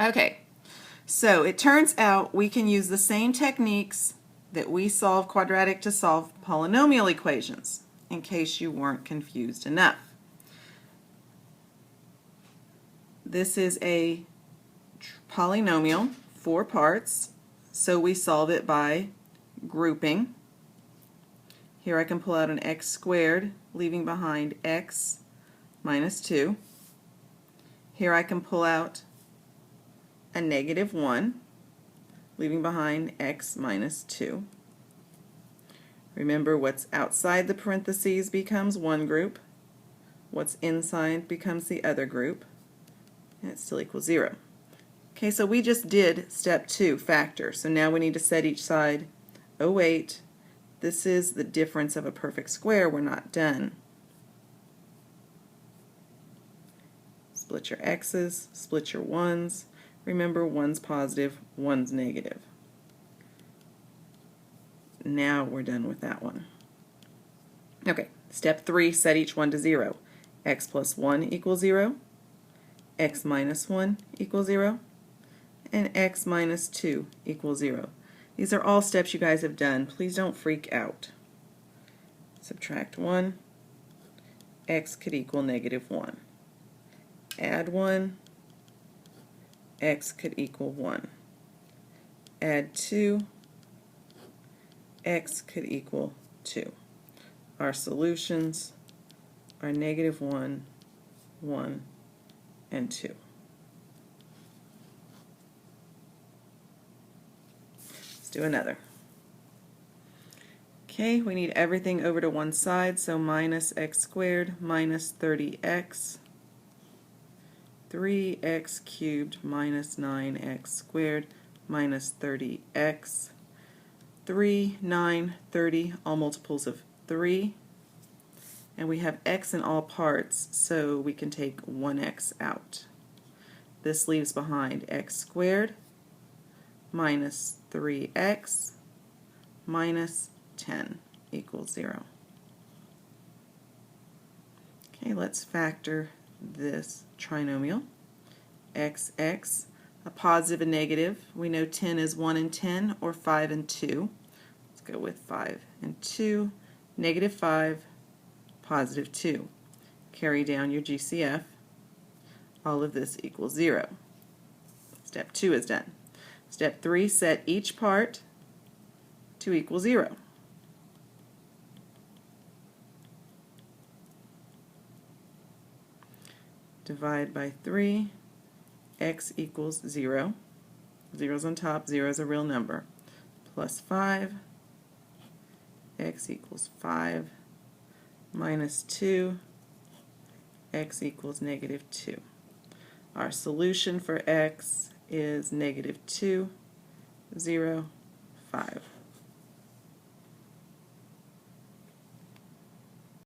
Okay, so it turns out we can use the same techniques that we solve quadratic to solve polynomial equations, in case you weren't confused enough. This is a polynomial, 4 parts, so we solve it by grouping. Here I can pull out an x squared, leaving behind x minus 2. Here I can pull out a negative 1, leaving behind x minus 2. Remember, what's outside the parentheses becomes one group, what's inside becomes the other group, and it still equals 0. Okay, so we just did step 2, factor. So now we need to set each side. Oh wait, this is the difference of a perfect square. We're not done. Split your x's, split your 1's. Remember, 1's positive, 1's negative. Now we're done with that one. Okay, step 3, set each one to 0. X plus 1 equals 0. X minus 1 equals 0. And x minus 2 equals 0. These are all steps you guys have done. Please don't freak out. Subtract 1. X could equal negative 1. Add 1. X could equal 1. Add 2. X could equal 2. Our solutions are negative 1, 1, and 2. Let's do another. Okay, we need everything over to one side, so minus x squared minus 30x, 3x cubed minus 9x squared minus 30x, 3, 9, 30, all multiples of 3, and we have x in all parts, so we can take 1x out. This leaves behind x squared minus 3x minus 10 equals 0. Okay, let's factor this trinomial. X, a positive and negative. We know 10 is 1 and 10, or 5 and 2. Let's go with 5 and 2. Negative 5, positive 2. Carry down your GCF. All of this equals 0. Step 2 is done. Step 3, set each part to equal 0. Divide by 3, x equals 0. 0's on top, 0 is a real number. Plus 5, x equals 5, minus 2, x equals negative 2. Our solution for x is negative 2, 0, 5.